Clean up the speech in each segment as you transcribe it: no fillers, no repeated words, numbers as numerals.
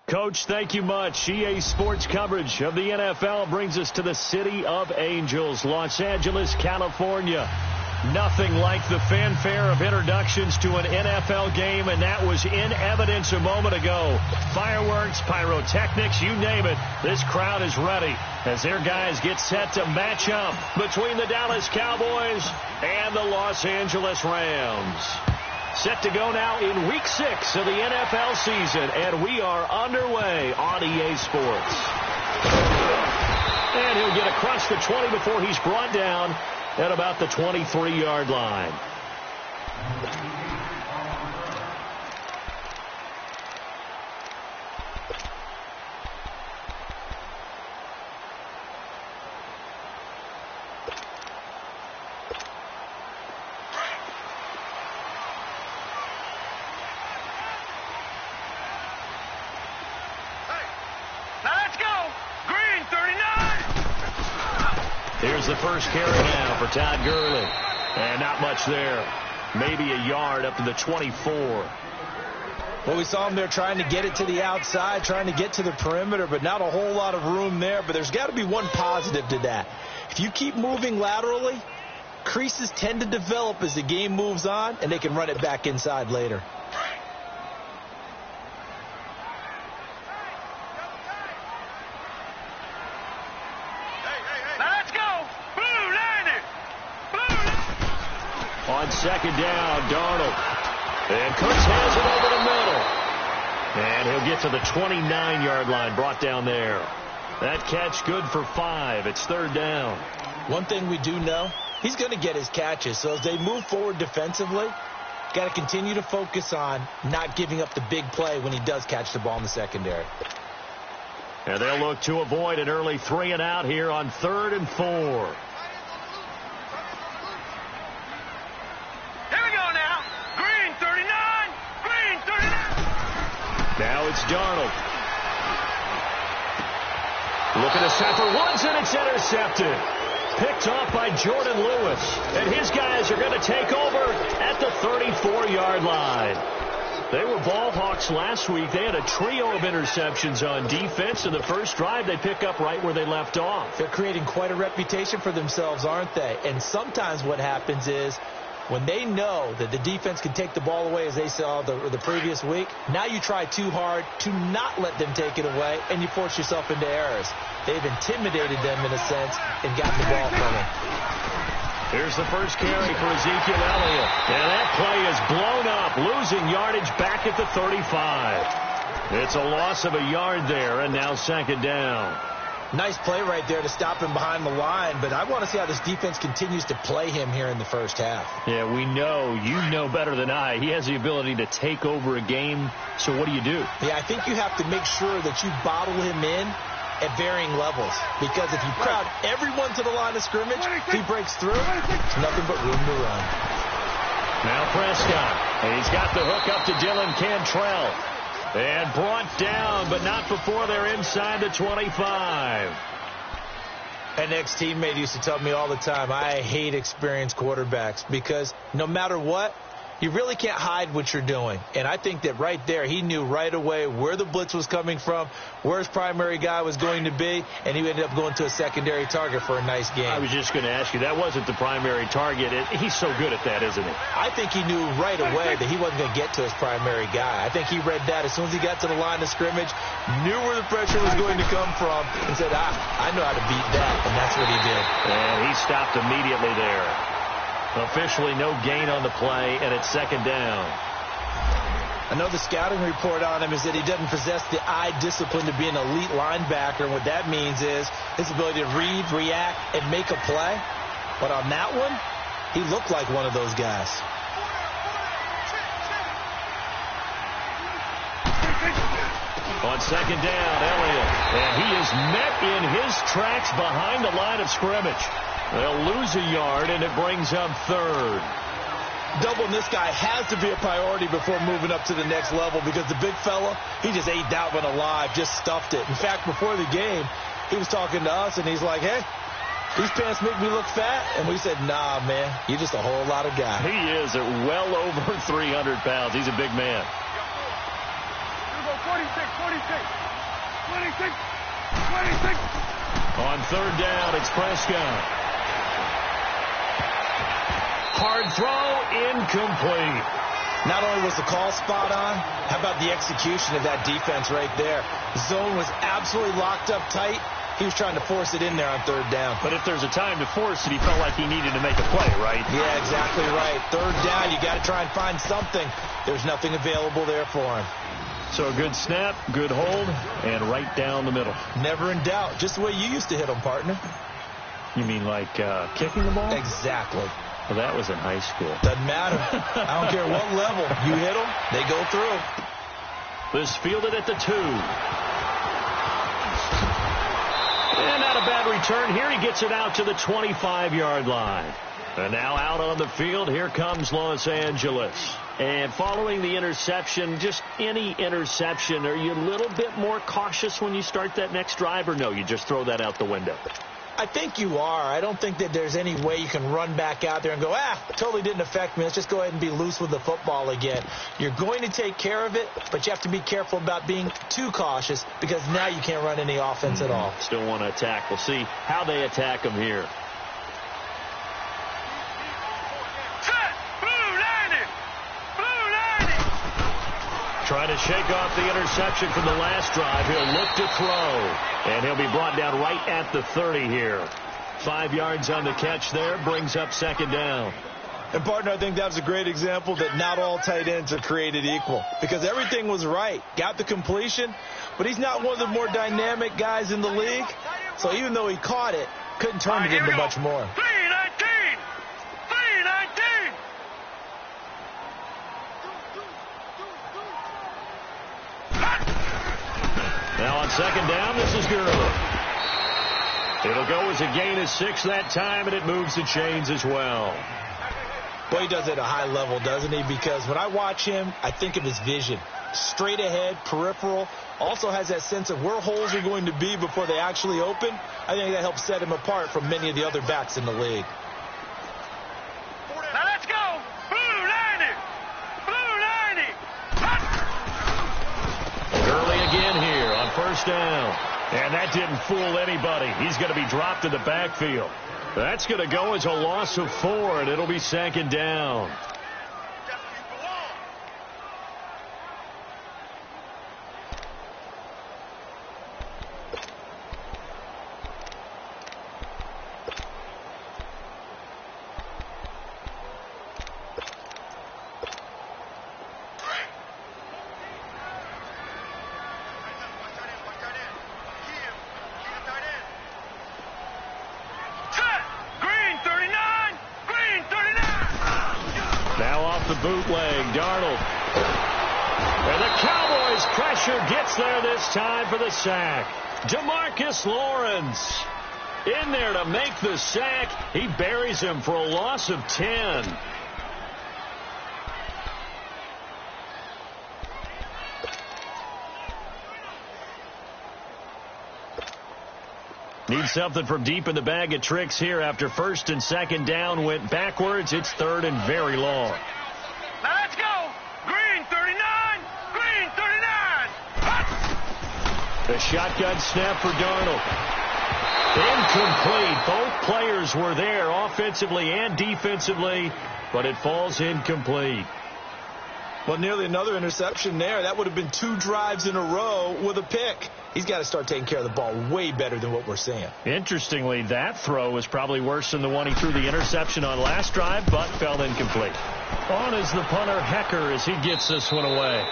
Coach, thank you much. EA Sports coverage of the NFL brings us to the City of Angels, Los Angeles, California. Nothing like the fanfare of introductions to an NFL game, and that was in evidence a moment ago. Fireworks, pyrotechnics, you name it. This crowd is ready as their guys get set to match up between the Dallas Cowboys and the Los Angeles Rams. Set to go now in Week 6 of the NFL season, and we are underway on EA Sports. And he'll get across the 20 before he's brought down at about the 23-yard line. Here's the first carry now for Todd Gurley. And not much there. Maybe a yard up to the 24. Well, we saw him there trying to get it to the outside, trying to get to the perimeter, but not a whole lot of room there. But there's got to be one positive to that. If you keep moving laterally, creases tend to develop as the game moves on, and they can run it back inside later. On second down, Darnold. And Cooks has it over the middle. And he'll get to the 29-yard line, brought down there. That catch good for 5. It's third down. One thing we do know, he's going to get his catches. So as they move forward defensively, got to continue to focus on not giving up the big play when he does catch the ball in the secondary. And they'll look to avoid an early 3-and-out here on 3rd and 4. Now it's Darnold. Looking to set for Woods, and it's intercepted. Picked off by Jordan Lewis. And his guys are going to take over at the 34-yard line. They were ball hawks last week. They had a trio of interceptions on defense. In the first drive, they pick up right where they left off. They're creating quite a reputation for themselves, aren't they? And sometimes what happens is, when they know that the defense can take the ball away, as they saw the previous week, now you try too hard to not let them take it away, and you force yourself into errors. They've intimidated them in a sense and gotten the ball from them. Here's the first carry for Ezekiel Elliott. And that play is blown up, losing yardage back at the 35. It's a loss of a yard there, and now second down. Nice play right there to stop him behind the line, but I want to see how this defense continues to play him here in the first half. Yeah, we know. You know better than I. He has the ability to take over a game, so what do you do? Yeah, I think you have to make sure that you bottle him in at varying levels, because if you crowd everyone to the line of scrimmage, if he breaks through, it's nothing but room to run. Now Prescott, and he's got the hook up to Dylan Cantrell. And brought down, but not before they're inside the 25. An ex-teammate used to tell me all the time, I hate experienced quarterbacks because no matter what, you really can't hide what you're doing. And I think that right there, he knew right away where the blitz was coming from, where his primary guy was going to be, and he ended up going to a secondary target for a nice game. I was just going to ask you, that wasn't the primary target. He's so good at that, isn't he? I think he knew right away that he wasn't going to get to his primary guy. I think he read that as soon as he got to the line of scrimmage, knew where the pressure was going to come from, and said, I know how to beat that, and that's what he did. And he stopped immediately there. Officially no gain on the play, and it's second down. I know the scouting report on him is that he doesn't possess the eye discipline to be an elite linebacker, and what that means is his ability to read, react, and make a play. But on that one, he looked like one of those guys. On second down, Elliott, and he is met in his tracks behind the line of scrimmage. They'll lose a yard, and it brings up third. Doubling this guy has to be a priority before moving up to the next level, because the big fella, he just ate that one alive, just stuffed it. In fact, before the game, he was talking to us, and he's like, hey, these pants make me look fat. And we said, nah, man, you're just a whole lot of guy. He is at well over 300 pounds. He's a big man. On third down, it's Prescott. Hard throw, incomplete. Not only was the call spot on, how about the execution of that defense right there? Zone was absolutely locked up tight. He was trying to force it in there on third down. But if there's a time to force it, he felt like he needed to make a play, right? Yeah, exactly right. Third down, you got to try and find something. There's nothing available there for him. So a good snap, good hold, and right down the middle. Never in doubt. Just the way you used to hit them, partner. You mean like kicking the ball? Exactly. Well, that was in high school. Doesn't matter. I don't care what level. You hit them, they go through. This fielded at the 2. And not a bad return here. He gets it out to the 25-yard line. And now out on the field, here comes Los Angeles. And following the interception, just any interception, are you a little bit more cautious when you start that next drive, or no, you just throw that out the window? I think you are. I don't think that there's any way you can run back out there and go, totally didn't affect me. Let's just go ahead and be loose with the football again. You're going to take care of it, but you have to be careful about being too cautious because now you can't run any offense at all. Still want to attack. We'll see how they attack him here. Trying to shake off the interception from the last drive. He'll look to throw. And he'll be brought down right at the 30 here. 5 yards on the catch there. Brings up second down. And, partner, I think that was a great example that not all tight ends are created equal. Because everything was right. Got the completion. But he's not one of the more dynamic guys in the league. So even though he caught it, couldn't turn it into much more. Now on second down, this is Gurley. It'll go as a gain of 6 that time, and it moves the chains as well. Boy, he does it at a high level, doesn't he? Because when I watch him, I think of his vision. Straight ahead, peripheral. Also has that sense of where holes are going to be before they actually open. I think that helps set him apart from many of the other backs in the league. Now let's go. Blue 90. Blue 90. Gurley again here on first down. And that didn't fool anybody. He's going to be dropped in the backfield. That's going to go as a loss of 4, and it'll be second down. Bootleg, Darnold. And the Cowboys' pressure gets there this time for the sack. DeMarcus Lawrence in there to make the sack. He buries him for a loss of 10. Need something from deep in the bag of tricks here after first and second down went backwards. It's third and very long. Now let's go. Green 39. Green 39. The shotgun snap for Darnold. Incomplete. Both players were there offensively and defensively, but it falls incomplete. Well, nearly another interception there. That would have been 2 drives in a row with a pick. He's got to start taking care of the ball way better than what we're seeing. Interestingly, that throw was probably worse than the one he threw the interception on last drive, but fell incomplete. On is the punter, Hecker, as he gets this one away.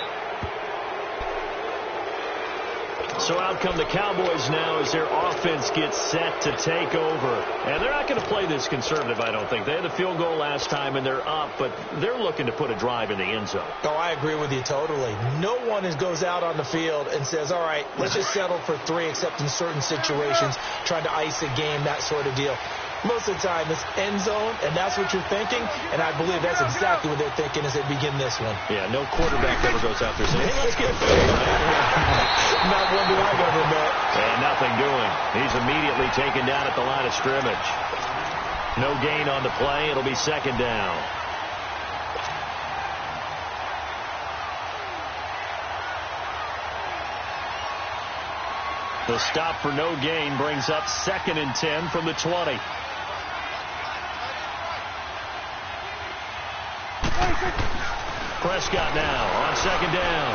So out come the Cowboys now as their offense gets set to take over. And they're not going to play this conservative, I don't think. They had the field goal last time, and they're up, but they're looking to put a drive in the end zone. Oh, I agree with you totally. No one goes out on the field and says, all right, let's just settle for 3, except in certain situations, trying to ice a game, that sort of deal. Most of the time, it's end zone, and that's what you're thinking, and I believe that's exactly what they're thinking as they begin this one. Yeah, no quarterback ever goes out there saying, hey, let's get fit. Not one that I've ever met. And nothing doing. He's immediately taken down at the line of scrimmage. No gain on the play. It'll be second down. The stop for no gain brings up 2nd and 10 from the 20. Prescott now on 2nd down.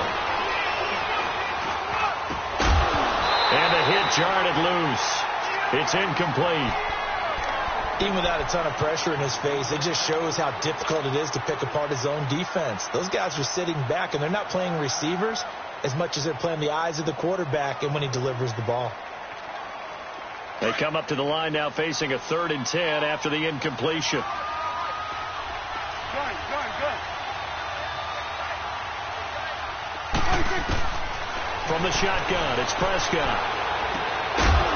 And a hit jarred it loose. It's incomplete. Even without a ton of pressure in his face, it just shows how difficult it is to pick apart his own defense. Those guys are sitting back, and they're not playing receivers as much as they're playing the eyes of the quarterback and when he delivers the ball. They come up to the line now facing a 3rd and 10 after the incompletion. From the shotgun, it's Prescott.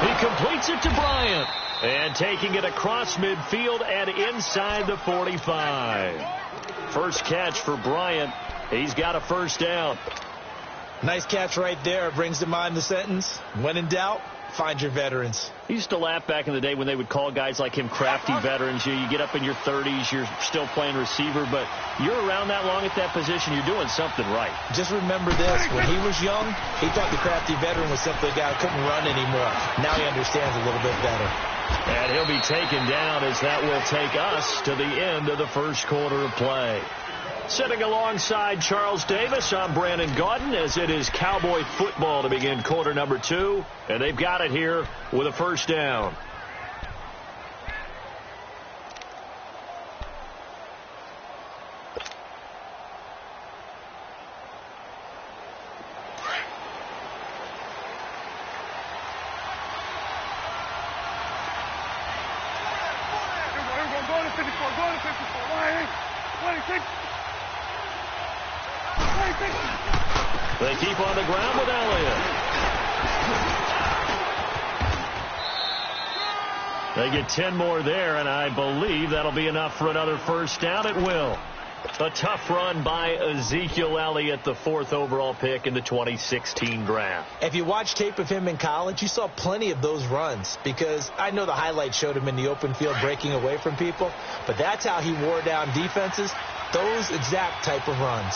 He completes it to Bryant. And taking it across midfield and inside the 45. First catch for Bryant. He's got a 1st down. Nice catch right there. Brings to mind the sentence, when in doubt, find your veterans. He used to laugh back in the day when they would call guys like him crafty veterans. You get up in your 30s, you're still playing receiver, but you're around that long at that position, you're doing something right. Just remember this. When he was young, he thought the crafty veteran was simply a guy who couldn't run anymore. Now he understands a little bit better. And he'll be taken down as that will take us to the end of the 1st quarter of play. Sitting alongside Charles Davis, I'm Brandon Gaudin, as it is Cowboy football to begin quarter number 2. And they've got it here with a 1st down. They keep on the ground with Elliott. They get 10 more there, and I believe that'll be enough for another 1st down. It will. A tough run by Ezekiel Elliott, the 4th overall pick in the 2016 draft. If you watch tape of him in college, you saw plenty of those runs, because I know the highlights showed him in the open field breaking away from people, but that's how he wore down defenses, those exact type of runs.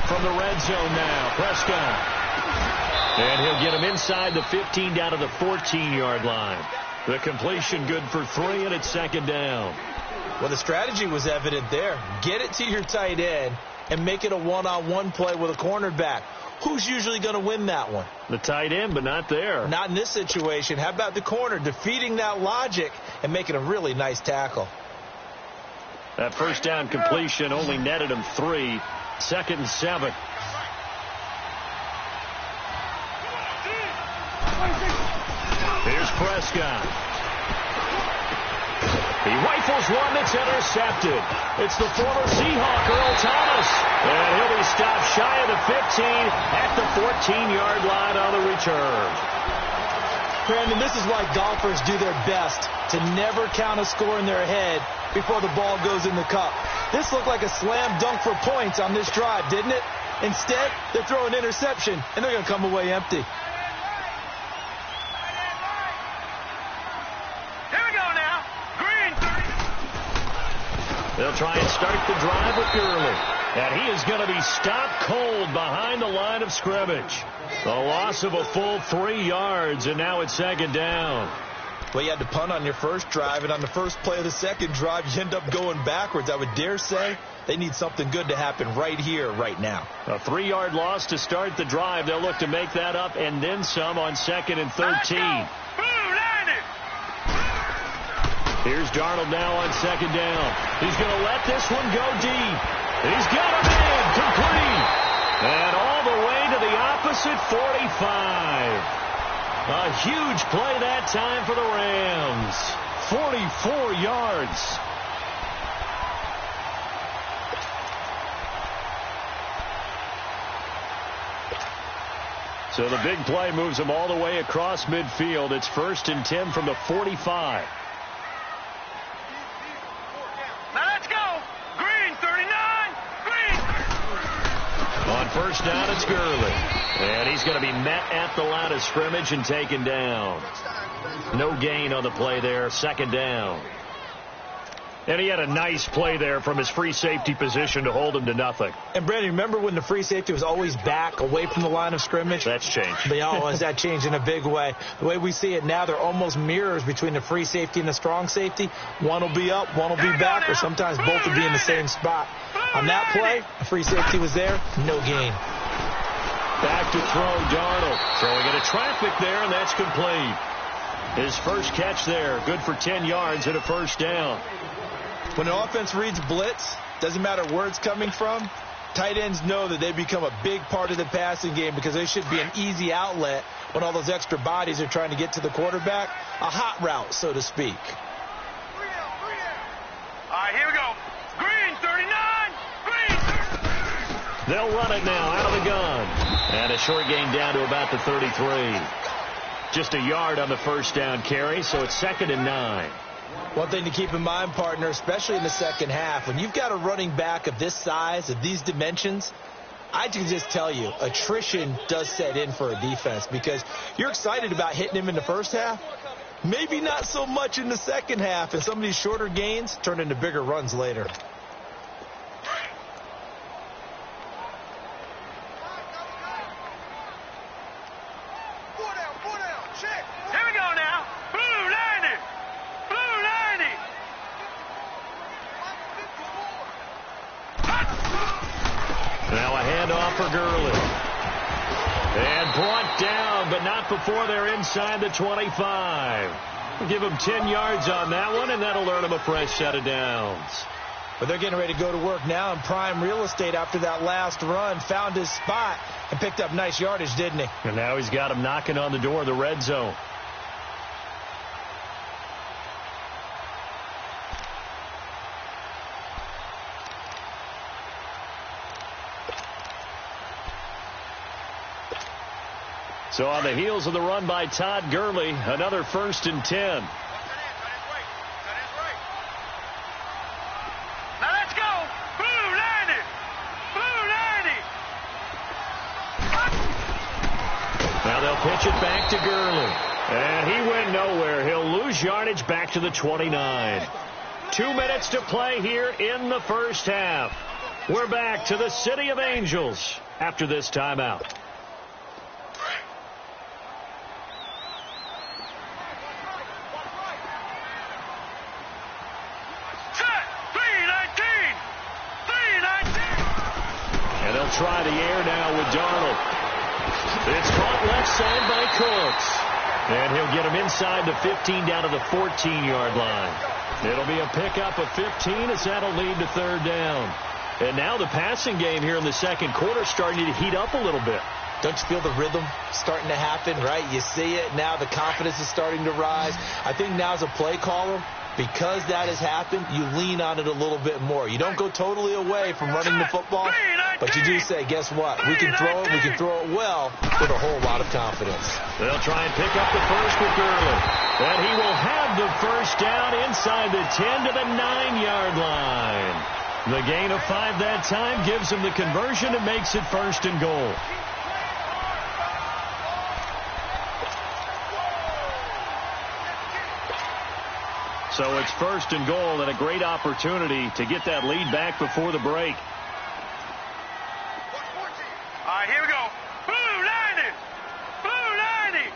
From the red zone now, Prescott. And he'll get him inside the 15 down to the 14-yard line. The completion good for 3, and it's 2nd down. Well, the strategy was evident there. Get it to your tight end and make it a one-on-one play with a cornerback. Who's usually going to win that one? The tight end, but not there. Not in this situation. How about the corner defeating that logic and making a really nice tackle? That 1st down completion only netted him 3. 2nd and 7. Here's Prescott. He rifles one that's intercepted. It's the former Seahawk, Earl Thomas. And he'll be stopped shy of the 15 at the 14-yard line on the return. Brandon, this is why golfers do their best to never count a score in their head before the ball goes in the cup. This looked like a slam dunk for points on this drive, didn't it? Instead, they throw an interception, and they're going to come away empty. Here we go now. Green 30. They'll try and start the drive with Gurley. And he is going to be stopped cold behind the line of scrimmage. The loss of a full 3 yards, and now it's 2nd down. Well, you had to punt on your first drive, and on the first play of the second drive, you end up going backwards. I would dare say they need something good to happen right here, right now. A 3-yard loss to start the drive. They'll look to make that up and then some on 2nd and 13. Here's Darnold now on 2nd down. He's going to let this one go deep. He's got him in, complete. And all the way to the opposite 45. A huge play that time for the Rams. 44 yards. So the big play moves them all the way across midfield. It's 1st and 10 from the 45. Now let's go. Green 39. Green. On 1st down, it's Gurley. And he's going to be met at the line of scrimmage and taken down. No gain on the play there. 2nd down. And he had a nice play there from his free safety position to hold him to nothing. And, Brandon, remember when the free safety was always back away from the line of scrimmage? That's changed. But has that changed in a big way? The way we see it now, they're almost mirrors between the free safety and the strong safety. One will be up, one will be back, or sometimes both will be in the same spot. On that play, the free safety was there, no gain. Back to throw, Darnold. Throwing into traffic there, and that's complete. His first catch there, good for 10 yards and a first down. When an offense reads blitz, doesn't matter where it's coming from, tight ends know that they become a big part of the passing game because they should be an easy outlet when all those extra bodies are trying to get to the quarterback. A hot route, so to speak. All right, here we go. Green 39. Green 39. They'll run it now out of the gun. And a short gain down to about the 33. Just a yard on the first down carry, so it's 2nd and 9. One thing to keep in mind, partner, especially in the second half, when you've got a running back of this size, of these dimensions, I can just tell you, attrition does set in for a defense because you're excited about hitting him in the first half. Maybe not so much in the second half, and some of these shorter gains turn into bigger runs later. Here we go now. Blue 90. Blue 90. Now a handoff for Gurley. And brought down, but not before they're inside the 25. We'll give him 10 yards on that one, and that'll earn him a fresh set of downs. But they're getting ready to go to work now in prime real estate after that last run. Found his spot and picked up nice yardage, didn't he? And now he's got him knocking on the door of the red zone. So on the heels of the run by Todd Gurley, another 1st and 10. Now let's go. Blue 90. Blue 90. Now they'll pitch it back to Gurley. And he went nowhere. He'll lose yardage back to the 29. 2 minutes to play here in the first half. We're back to the City of Angels after this timeout. Try the air now with Darnold. It's caught left side by Cooks. And he'll get him inside the 15 down to the 14-yard line. It'll be a pickup of 15 as that'll lead to 3rd down. And now the passing game here in the second quarter starting to heat up a little bit. Don't you feel the rhythm starting to happen, right? You see it. Now the confidence is starting to rise. I think now as a play caller, because that has happened, you lean on it a little bit more. You don't go totally away from running the football, but you do say, guess what? We can throw it. We can throw it well with a whole lot of confidence. They'll try and pick up the first with Gurley. And he will have the first down inside the 10 to the 9-yard line. The gain of 5 that time gives him the conversion and makes it 1st and goal. So it's 1st and goal and a great opportunity to get that lead back before the break. All right, here we go. Blue 90. Blue 90.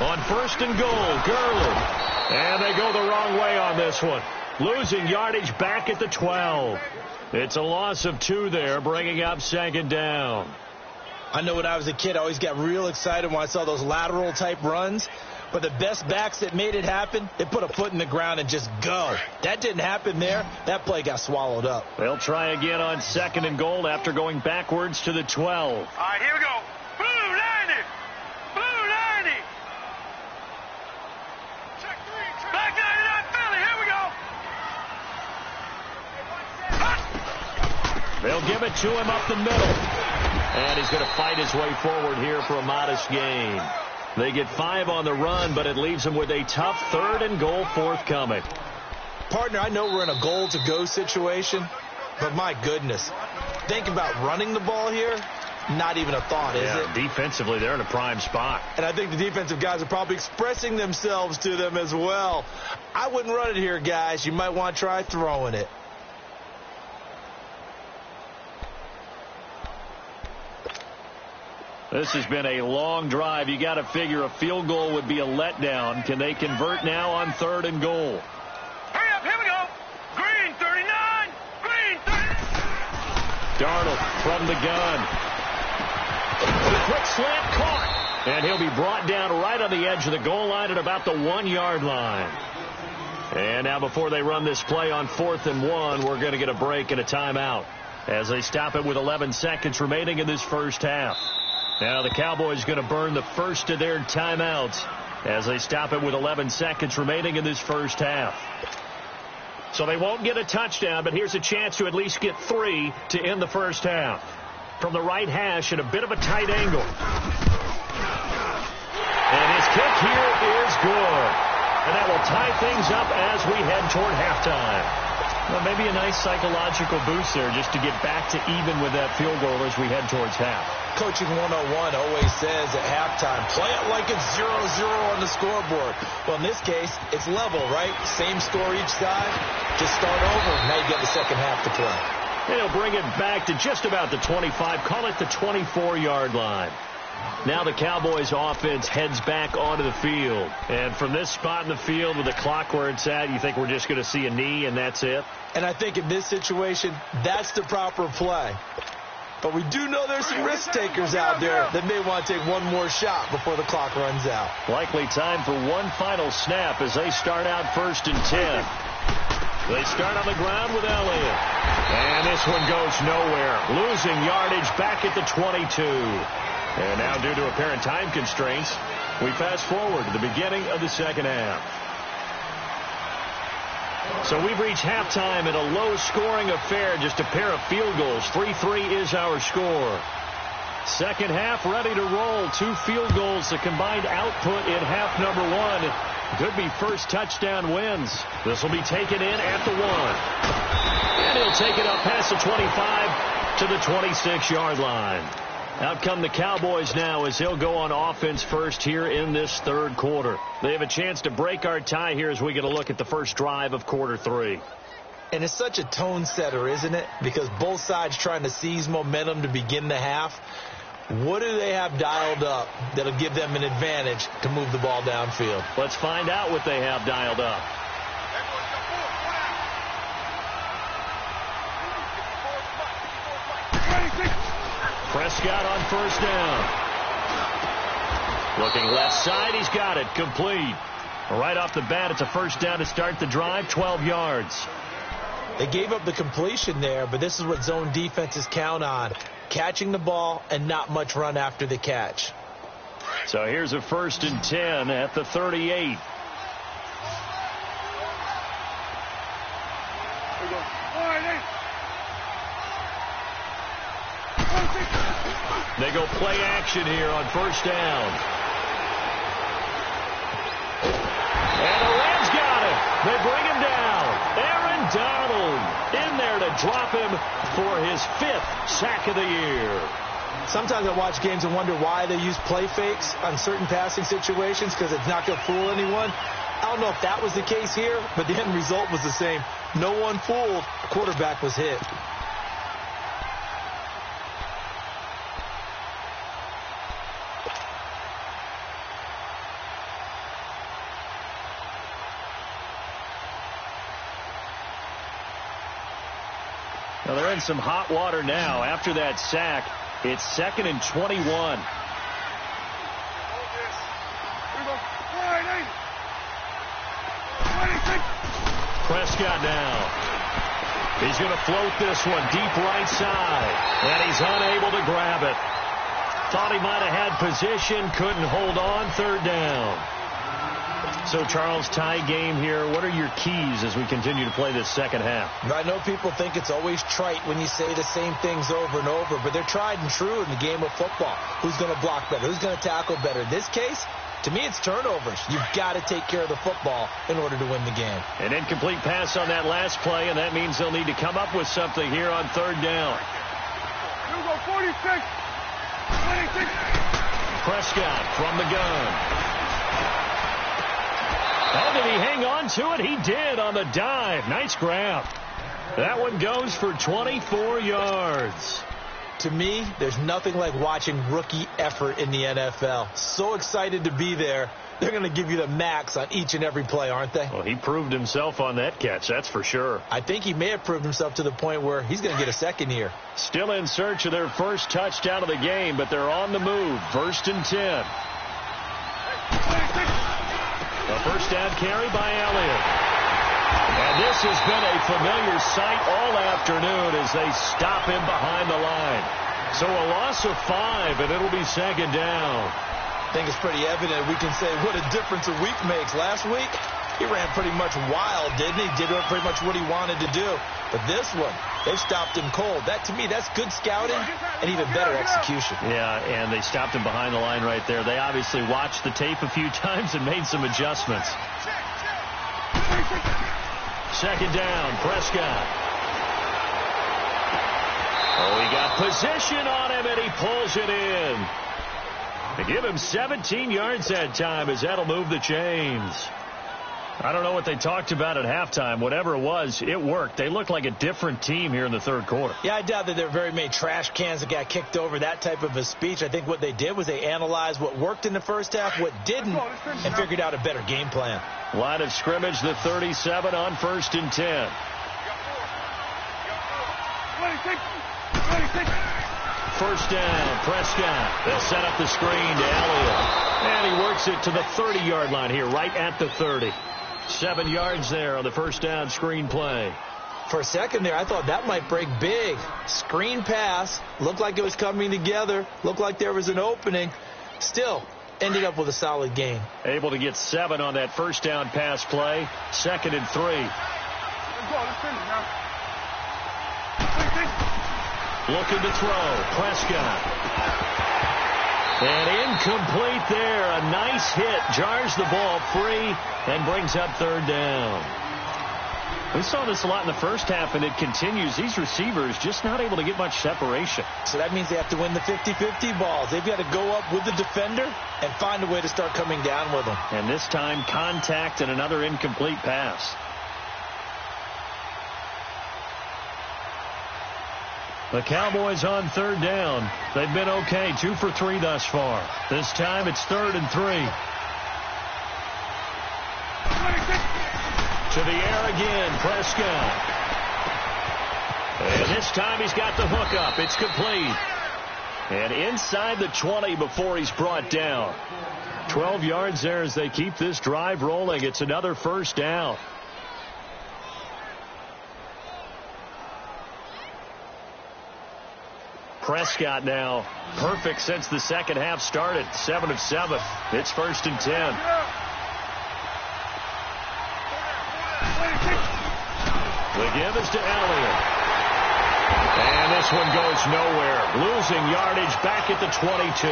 On 1st and goal, Gurley. And they go the wrong way on this one. Losing yardage back at the 12. It's a loss of 2 there, bringing up 2nd down. I know when I was a kid, I always got real excited when I saw those lateral-type runs. But the best backs that made it happen, they put a foot in the ground and just go. That didn't happen there. That play got swallowed up. They'll try again on 2nd and goal after going backwards to the 12. All right, here we go. Blue 90. Blue 90. Back 99 Philly. Here we go. They'll give it to him up the middle. And he's going to fight his way forward here for a modest gain. They get 5 on the run, but it leaves them with a tough 3rd and goal forthcoming. Partner, I know we're in a goal-to-go situation, but my goodness, think about running the ball here. not even a thought, is it? Defensively, they're in a prime spot. And I think the defensive guys are probably expressing themselves to them as well. I wouldn't run it here, guys. You might want to try throwing it. This has been a long drive. You got to figure a field goal would be a letdown. Can they convert now on 3rd and goal? Hurry up, here we go. Green 39, green 39. Darnold from the gun. The quick slant caught. And he'll be brought down right on the edge of the goal line at about the 1-yard line. And now before they run this play on 4th and 1, we're going to get a break and a timeout as they stop it with 11 seconds remaining in this first half. Now the Cowboys going to burn the first of their timeouts as they stop it with 11 seconds remaining in this first half. So they won't get a touchdown, but here's a chance to at least get 3 to end the first half. From the right hash at a bit of a tight angle. And his kick here is good. And that will tie things up as we head toward halftime. Well, maybe a nice psychological boost there just to get back to even with that field goal as we head towards half. Coaching 101 always says at halftime, play it like it's 0-0 on the scoreboard. Well, in this case, it's level, right? Same score each side. Just start over. Now you get the second half to play. And he'll bring it back to just about the 25. Call it the 24-yard line. Now the Cowboys offense heads back onto the field. And from this spot in the field with the clock where it's at, you think we're just going to see a knee and that's it? And I think in this situation, that's the proper play. But we do know there's some risk takers out there that may want to take one more shot before the clock runs out. Likely time for one final snap as they start out 1st and 10. They start on the ground with Elliott. And this one goes nowhere. Losing yardage back at the 22. And now due to apparent time constraints, we fast forward to the beginning of the second half. So we've reached halftime in a low-scoring affair, just a pair of field goals. 3-3 is our score. Second half ready to roll. 2 field goals, the combined output in half number 1. Could be first touchdown wins. This will be taken in at the 1. And he'll take it up past the 25 to the 26-yard line. Out come the Cowboys now as they'll go on offense first here in this third quarter. They have a chance to break our tie here as we get a look at the first drive of quarter 3. And it's such a tone setter, isn't it? Because both sides trying to seize momentum to begin the half. What do they have dialed up that'll give them an advantage to move the ball downfield? Let's find out what they have dialed up. Prescott on first down. Looking left side, he's got it. Complete. Right off the bat, it's a first down to start the drive, 12 yards. They gave up the completion there, but this is what zone defenses count on. Catching the ball and not much run after the catch. So here's a 1st and 10 at the 38. They go play action here on first down. And the Rams got him. They bring him down. Aaron Donald in there to drop him for his 5th sack of the year. Sometimes I watch games and wonder why they use play fakes on certain passing situations, because it's not going to fool anyone. I don't know if that was the case here, but the end result was the same. No one fooled. The quarterback was hit. Now they're in some hot water now. After that sack, it's 2nd and 21. Prescott now. He's going to float this one deep right side. And he's unable to grab it. Thought he might have had position. Couldn't hold on. 3rd down. So, Charles, tie game here. What are your keys as we continue to play this second half? I know people think it's always trite when you say the same things over and over, but they're tried and true in the game of football. Who's going to block better? Who's going to tackle better? In this case, to me, it's turnovers. You've got to take care of the football in order to win the game. An incomplete pass on that last play, and that means they'll need to come up with something here on 3rd down. Here we go, 46. Prescott from the gun. Oh, did he hang on to it? He did on the dive. Nice grab. That one goes for 24 yards. To me, there's nothing like watching rookie effort in the NFL. So excited to be there. They're going to give you the max on each and every play, aren't they? Well, he proved himself on that catch, that's for sure. I think he may have proved himself to the point where he's going to get a second here. Still in search of their first touchdown of the game, but they're on the move. 1st and 10. A first down carry by Elliott. And this has been a familiar sight all afternoon as they stop him behind the line. So a loss of 5, and it'll be 2nd down. I think it's pretty evident we can say what a difference a week makes. Last week, he ran pretty much wild, didn't he? Did pretty much what he wanted to do. But this one, they stopped him cold. That, to me, that's good scouting and even better execution. Yeah, and they stopped him behind the line right there. They obviously watched the tape a few times and made some adjustments. 2nd down, Prescott. Oh, he got position on him, and he pulls it in. They give him 17 yards that time as that'll move the chains. I don't know what they talked about at halftime. Whatever it was, it worked. They looked like a different team here in the 3rd quarter. Yeah, I doubt that there were very many trash cans that got kicked over, that type of a speech. I think what they did was they analyzed what worked in the first half, what didn't, and figured out a better game plan. Line of scrimmage, the 37 on 1st and 10. First down, Prescott. They'll set up the screen to Elliott. And he works it to the 30-yard line here, right at the 30. 7 yards there on the first down screen play. For a second there, I thought that might break big. Screen pass. Looked like it was coming together. Looked like there was an opening. Still, ended up with a solid gain. Able to get 7 on that first down pass play. 2nd and 3. Looking to throw. Prescott. And incomplete there. A nice hit. Jars the ball free and brings up 3rd down. We saw this a lot in the first half, and it continues. These receivers just not able to get much separation. So that means they have to win the 50-50 balls. They've got to go up with the defender and find a way to start coming down with them. And this time, contact and another incomplete pass. The Cowboys on 3rd down. They've been okay, 2 for 3 thus far. This time it's 3rd and 3. To the air again, Prescott. And this time he's got the hook up. It's complete. And inside the 20 before he's brought down. 12 yards there as they keep this drive rolling. It's another first down. Prescott now perfect since the second half started. 7 of 7. It's 1st and 10. The give is to Elliott. And this one goes nowhere. Losing yardage back at the 22.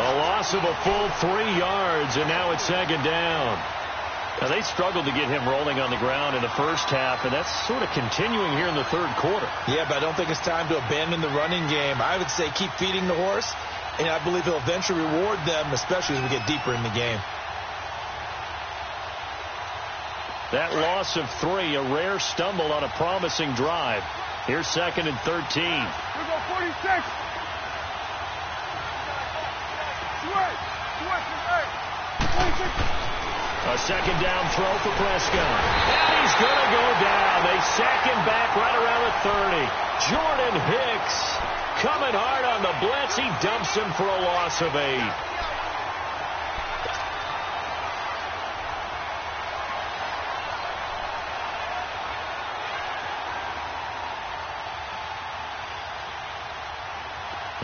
A loss of a full 3 yards, and now it's 2nd down. Now, they struggled to get him rolling on the ground in the first half, and that's sort of continuing here in the 3rd quarter. Yeah, but I don't think it's time to abandon the running game. I would say keep feeding the horse, and I believe he'll eventually reward them, especially as we get deeper in the game. That loss of 3, a rare stumble on a promising drive. Here's 2nd and 13. Here we go, 46. A second down throw for Prescott. And he's going to go down. They sack him back right around the 30. Jordan Hicks coming hard on the blitz. He dumps him for a loss of 8.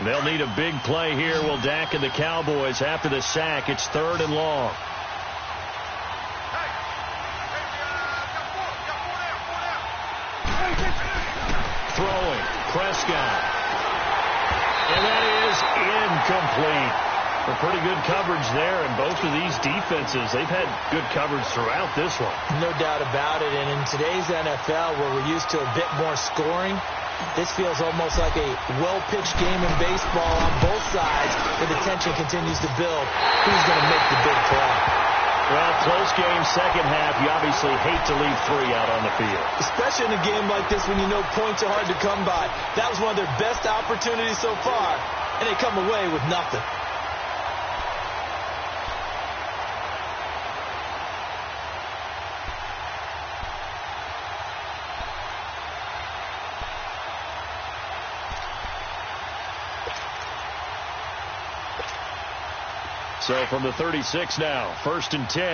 They'll need a big play here. Will Dak and the Cowboys after the sack. It's 3rd and long. Throwing. Prescott. And that is incomplete. A pretty good coverage there, and both of these defenses, they've had good coverage throughout this one. No doubt about it, and in today's NFL, where we're used to a bit more scoring, This feels almost like a well-pitched game in baseball on both sides, where the tension continues to build. Who's going to make the big play? Well, close game, second half. You obviously hate to leave 3 out on the field. Especially in a game like this when you know points are hard to come by. That was one of their best opportunities so far, and they come away with nothing. So from the 36 now, 1st and 10. All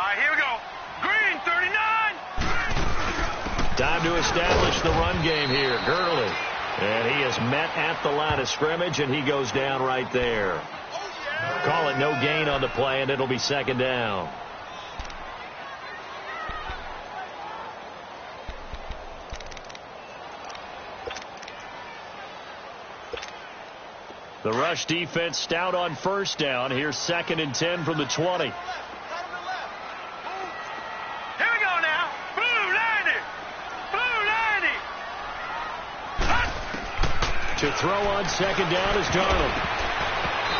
right, here we go. Green, 39. Time to establish the run game here. Gurley. And he is met at the line of scrimmage, and he goes down right there. Call it no gain on the play, and it'll be 2nd down. The rush defense stout on 1st down. Here's 2nd and 10 from the 20. Here we go now. Blue 90. Blue 90. To throw on 2nd down is Darnold.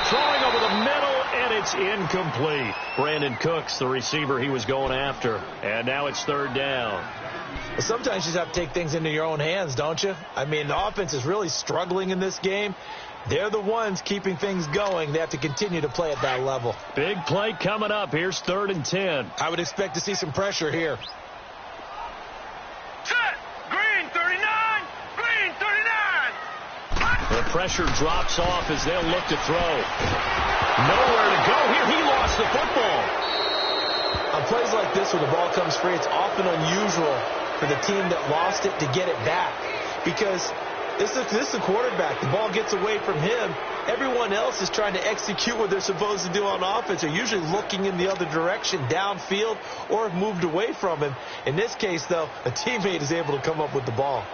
Throwing over the middle, and it's incomplete. Brandon Cooks, the receiver he was going after. And now it's 3rd down. Well, sometimes you just have to take things into your own hands, don't you? I mean, the offense is really struggling in this game. They're the ones keeping things going. They have to continue to play at that level. Big play coming up. Here's 3rd and 10. I would expect to see some pressure here. Set. Green, 39. Green, 39. The pressure drops off as they'll look to throw. Nowhere to go here. He lost the football. On plays like this where the ball comes free, it's often unusual for the team that lost it to get it back. Because this is the quarterback. The ball gets away from him. Everyone else is trying to execute what they're supposed to do on offense. They're usually looking in the other direction, downfield, or have moved away from him. In this case, though, a teammate is able to come up with the ball.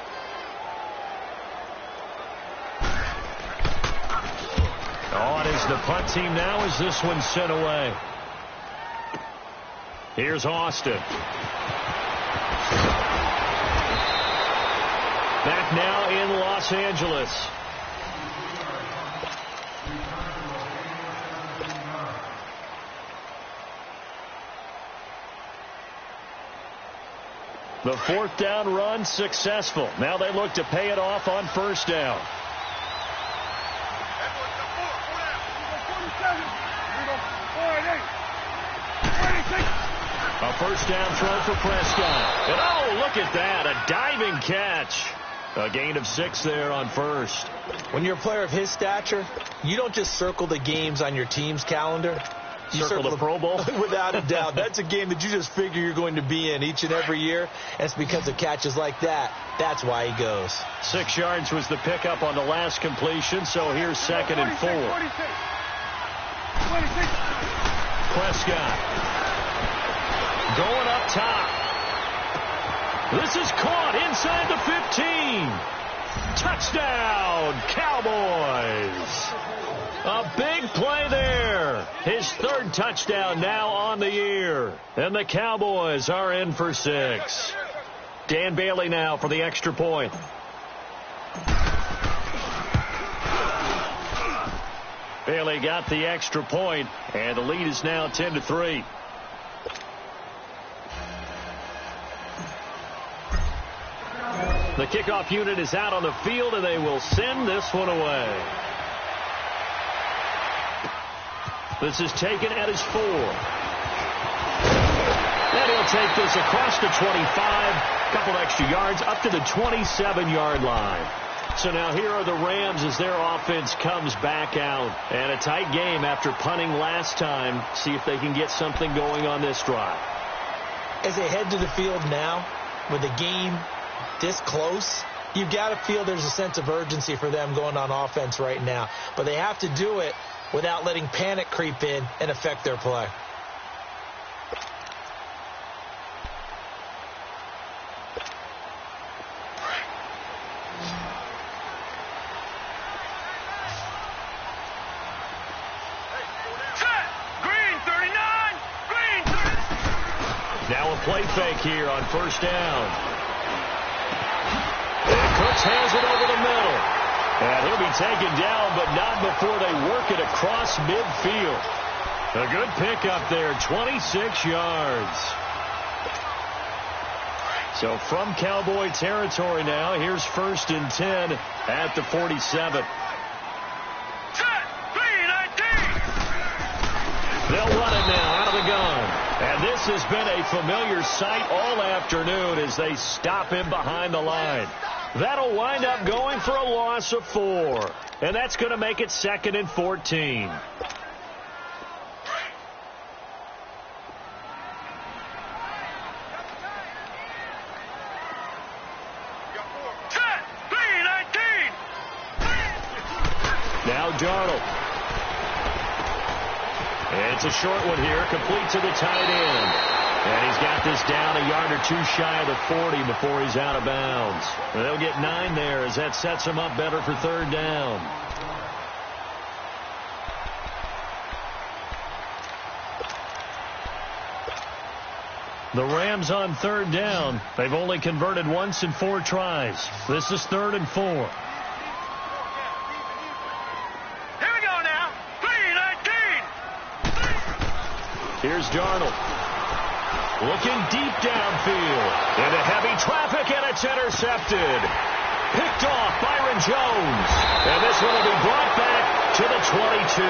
On is the punt team now as this one's sent away. Here's Austin. Back now in Los Angeles. The 4th down run successful. Now they look to pay it off on 1st down. A 1st down throw for Prescott. And oh, look at that. A diving catch. A gain of 6 there on 1st. When you're a player of his stature, you don't just circle the games on your team's calendar. You circle the Pro Bowl? Without a doubt. That's a game that you just figure you're going to be in each and every year. And it's because of catches like that. That's why he goes. 6 yards was the pickup on the last completion, so here's 2nd and 4. 26. Prescott. Going up top. This is caught inside the 15. Touchdown, Cowboys. A big play there. His 3rd touchdown now on the year. And the Cowboys are in for 6. Dan Bailey now for the extra point. Bailey got the extra point, and the lead is now 10-3. The kickoff unit is out on the field, and they will send this one away. This is taken at his 4. And he'll take this across the 25, couple extra yards, up to the 27-yard line. So now here are the Rams as their offense comes back out. And a tight game after punting last time. See if they can get something going on this drive. As they head to the field now, with the game this close, you've got to feel there's a sense of urgency for them going on offense right now. But they have to do it without letting panic creep in and affect their play. play fake here on first down. And Cooks has it over the middle. And he'll be taken down, but not before they work it across midfield. A good pickup there, 26 yards. So from Cowboy territory now, here's 1st and 10 at the 47. They'll run it now out of the gun. And this has been a familiar sight all afternoon as they stop him behind the line. That'll wind up going for a loss of 4. And that's going to make it 2nd and 14. Now Darnold. It's a short one here, complete to the tight end. And he's got this down a yard or two shy of the 40 before he's out of bounds. And they'll get 9 there as that sets him up better for 3rd down. The Rams on 3rd down. They've only converted once in 4 tries. This is 3rd and 4. Here's Darnold. Looking deep downfield. Into heavy traffic, and it's intercepted. Picked off Byron Jones. And this one will be brought back to the 22.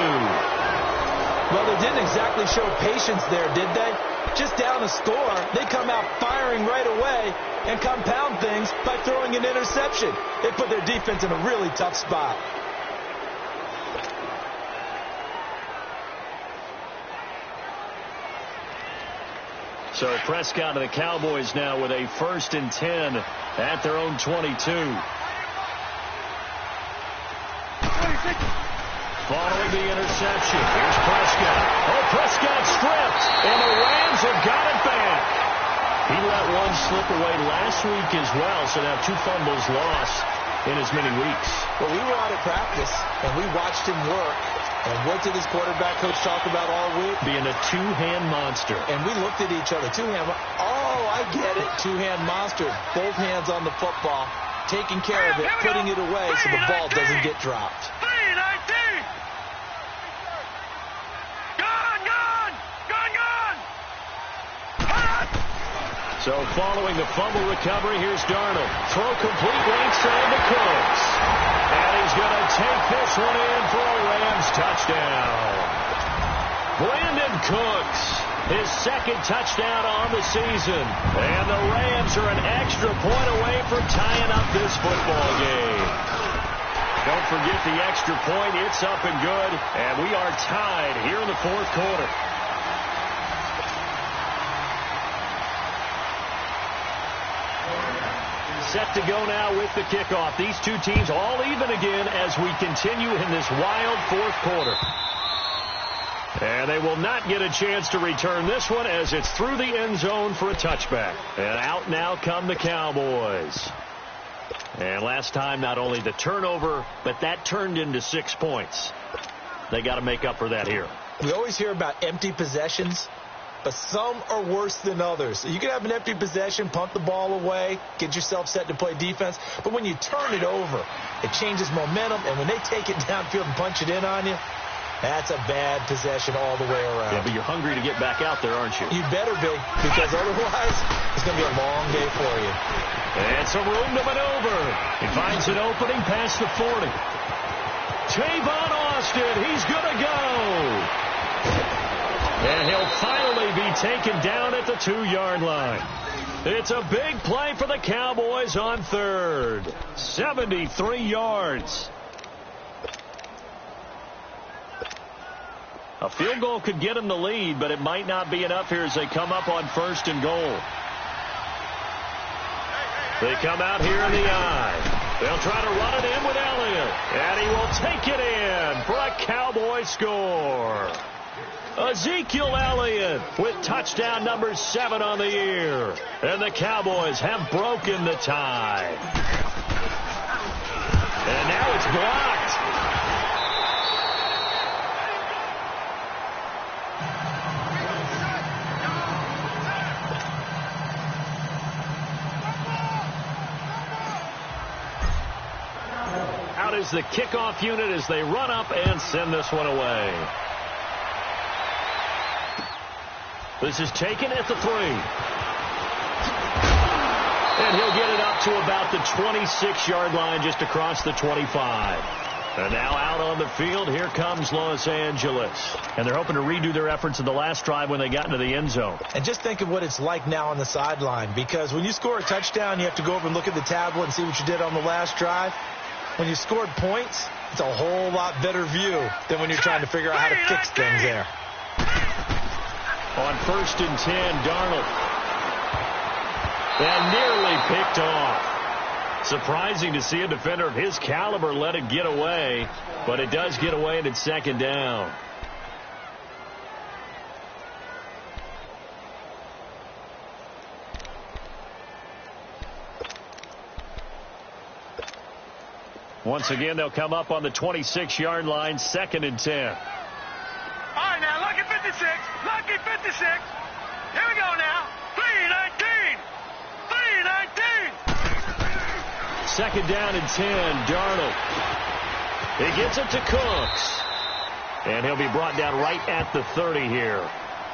Well, they didn't exactly show patience there, did they? Just down a score, they come out firing right away and compound things by throwing an interception. They put their defense in a really tough spot. So Prescott and the Cowboys now with a 1st and 10 at their own 22. Following the interception, here's Prescott. Oh, Prescott stripped, and the Rams have got it back. He let one slip away last week as well, so now 2 fumbles lost in as many weeks. Well, we were out of practice, and we watched him work. And what did his quarterback coach talk about all week? Being a 2-hand monster. And we looked at each other. 2-hand. Oh, I get it. 2-hand monster. Both hands on the football. Taking care of it. Putting it away so the ball doesn't get dropped. So following the fumble recovery, here's Darnold. Throw complete right side to Cooks. And he's going to take this one in for a Rams touchdown. Brandon Cooks, his 2nd touchdown on the season. And the Rams are an extra point away from tying up this football game. Don't forget the extra point. It's up and good. And we are tied here in the 4th quarter. Set to go now with the kickoff. These 2 teams all even again as we continue in this wild 4th quarter. And they will not get a chance to return this one as it's through the end zone for a touchback. And out now come the Cowboys. And last time, not only the turnover, but that turned into 6 points. They got to make up for that here. We always hear about empty possessions, but some are worse than others. You can have an empty possession, punt the ball away, get yourself set to play defense. But when you turn it over, it changes momentum. And when they take it downfield and punch it in on you, that's a bad possession all the way around. Yeah, but you're hungry to get back out there, aren't you? You better be, because otherwise it's going to be a long day for you. And some room to maneuver. He finds an opening past the 40. Tavon Austin, he's going to go. And he'll finally be taken down at the 2-yard line. It's a big play for the Cowboys on 3rd. 73 yards. A field goal could get them the lead, but it might not be enough here as they come up on 1st and goal. They come out here in the eye. They'll try to run it in with Elliott. And he will take it in for a Cowboy score. Ezekiel Elliott with touchdown number 7 on the year. And the Cowboys have broken the tie. And now it's blocked. is the kickoff unit as they run up and send this one away. This is taken at the 3. And he'll get it up to about the 26-yard line, just across the 25. And now out on the field, here comes Los Angeles. And they're hoping to redo their efforts in the last drive when they got into the end zone. And just think of what it's like now on the sideline, because when you score a touchdown, you have to go over and look at the tablet and see what you did on the last drive. When you scored points, it's a whole lot better view than when you're trying to figure out how to fix things there. On 1st and 10, Darnold. And nearly picked off. Surprising to see a defender of his caliber let it get away, but it does get away and it's 2nd down. Once again, they'll come up on the 26-yard line, 2nd and 10. All right, now, lucky 56. Lucky 56. Here we go now. 3-19. 3-19. 2nd down and 10, Darnold. He gets it to Cooks. And he'll be brought down right at the 30 here.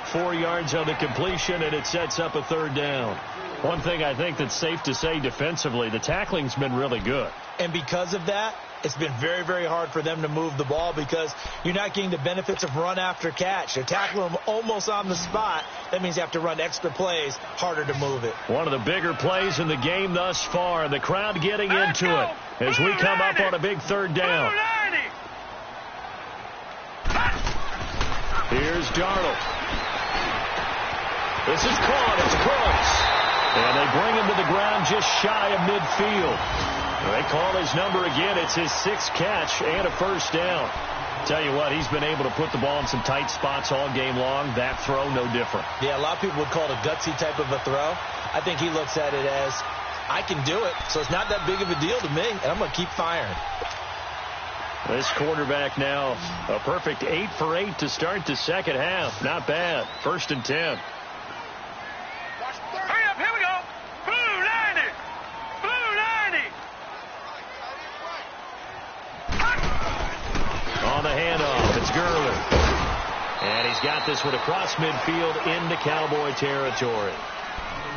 4 yards on the completion, and it sets up a 3rd down. One thing I think that's safe to say defensively, the tackling's been really good. And because of that, it's been very, very hard for them to move the ball because you're not getting the benefits of run after catch. They're tackling them almost on the spot. That means you have to run extra plays, harder to move it. One of the bigger plays in the game thus far. The crowd getting into it as we come up on a big 3rd down. Here's Darnold. This is caught. It's Cooks. And they bring him to the ground just shy of midfield. They call his number again. It's his 6th catch and a 1st down. Tell you what, he's been able to put the ball in some tight spots all game long. That throw, no different. Yeah, a lot of people would call it a gutsy type of a throw. I think he looks at it as, I can do it, so it's not that big of a deal to me, and I'm going to keep firing. This quarterback now, a perfect 8 for 8 to start the 2nd half. Not bad. 1st and 10. Hurry up, here we go. Blue 90. Blue 90. On the handoff, it's Gurley. And he's got this one across midfield into Cowboy territory.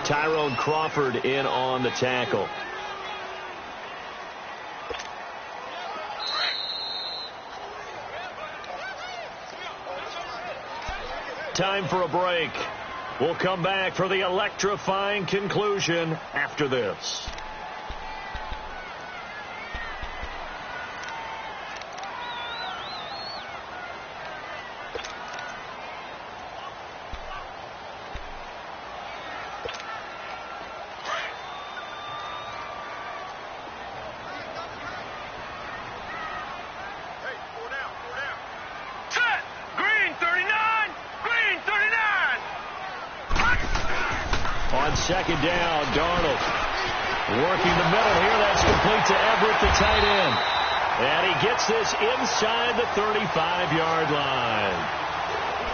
Tyrone Crawford in on the tackle. Time for a break. We'll come back for the electrifying conclusion after this. On 2nd down, Darnold working the middle here. That's complete to Everett, the tight end. And he gets this inside the 35-yard line.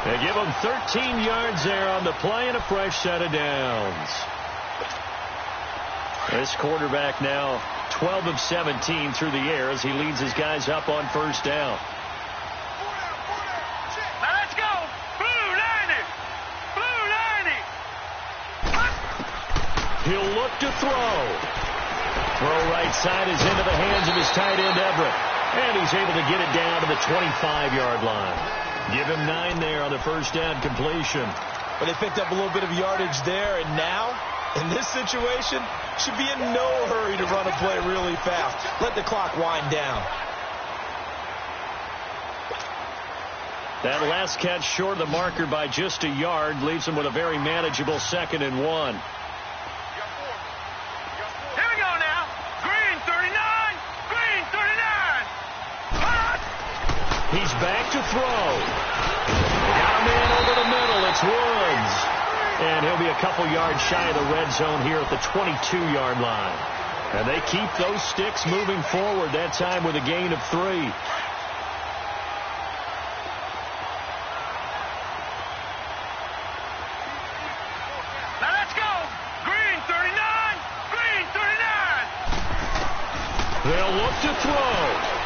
They give him 13 yards there on the play and a fresh set of downs. This quarterback now 12 of 17 through the air as he leads his guys up on 1st down. He'll look to throw. Throw right side is into the hands of his tight end, Everett. And he's able to get it down to the 25-yard line. Give him 9 there on the 1st down completion. But they picked up a little bit of yardage there, and now, in this situation, should be in no hurry to run a play really fast. Let the clock wind down. That last catch short of the marker by just a yard leaves him with a very manageable 2nd and 1. He's back to throw. Got a man over the middle. It's Woods. And he'll be a couple yards shy of the red zone here at the 22-yard line. And they keep those sticks moving forward, that time with a gain of 3. Now let's go. Green 39. Green 39. They'll look to throw.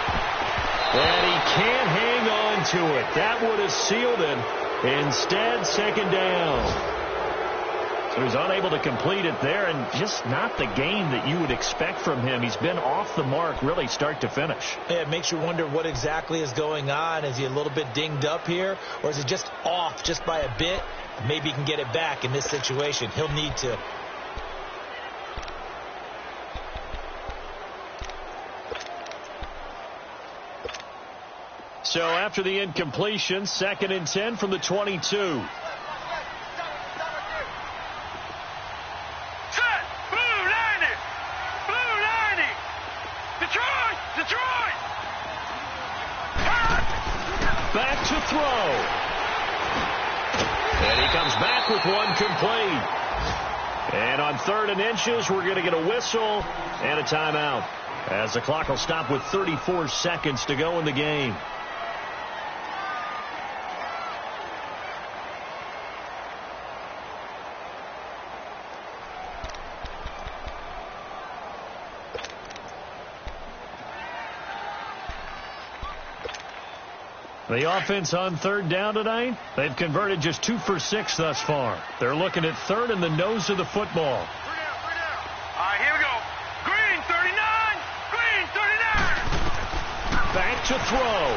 And he can't hang on to it. That would have sealed it. Instead, second down. So he's unable to complete it there, and just not the game that you would expect from him. He's been off the mark really start to finish. Yeah, it makes you wonder what exactly is going on. Is he a little bit dinged up here, or is it just off just by a bit? Maybe he can get it back in this situation. He'll need to. So after the incompletion, 2nd and 10 from the 22. Back to throw. And he comes back with one complete. And on 3rd and inches, we're going to get a whistle and a timeout, as the clock will stop with 34 seconds to go in the game. The offense on 3rd down tonight, they've converted just 2 for 6 thus far. They're looking at 3rd and the nose of the football. 3 down, 3 down. All right, here we go. Green 39. Green 39. Back to throw.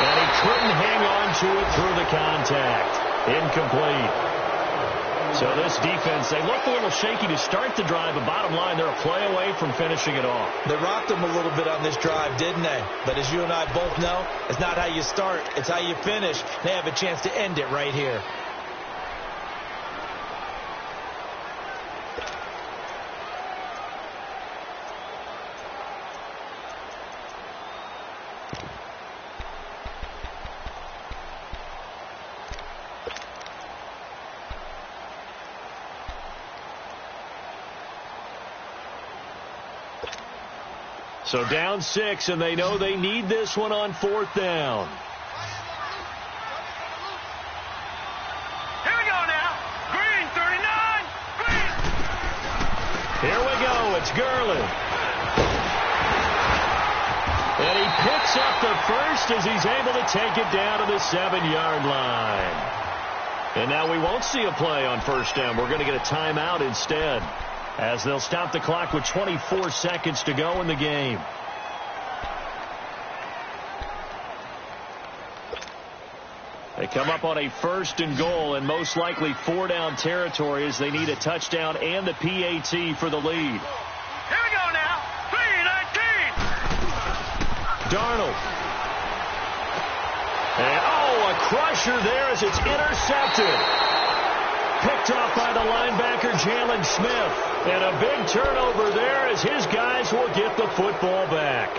And he couldn't hang on to it through the contact. Incomplete. So this defense, they look a little shaky to start the drive, but bottom line, they're a play away from finishing it off. They rocked them a little bit on this drive, didn't they? But as you and I both know, it's not how you start, it's how you finish. They have a chance to end it right here. So down 6, and they know they need this one on 4th down. Here we go now. Green 39. Green. Here we go. It's Gurley. And he picks up the first as he's able to take it down to the 7-yard line. And now we won't see a play on 1st down. We're going to get a timeout instead, as they'll stop the clock with 24 seconds to go in the game. They come up on a 1st and goal, and most likely 4-down territory, as they need a touchdown and the PAT for the lead. Here we go now. 3-19. Darnold. And, a crusher there as it's intercepted. Picked off by the linebacker, Jalen Smith. And a big turnover there as his guys will get the football back.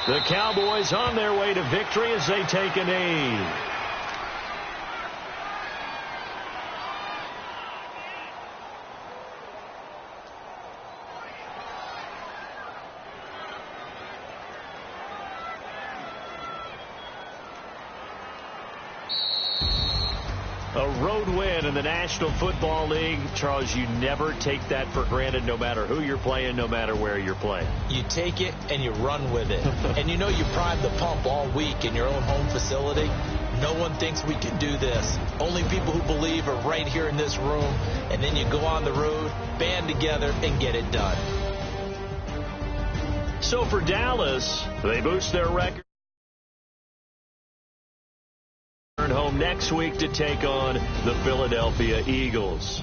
The Cowboys on their way to victory as they take a knee. A road win in the National Football League. Charles, you never take that for granted, no matter who you're playing, no matter where you're playing. You take it and you run with it. And you know you primed the pump all week in your own home facility. No one thinks we can do this. Only people who believe are right here in this room. And then you go on the road, band together, and get it done. So for Dallas, they boost their record. Home next week to take on the Philadelphia Eagles.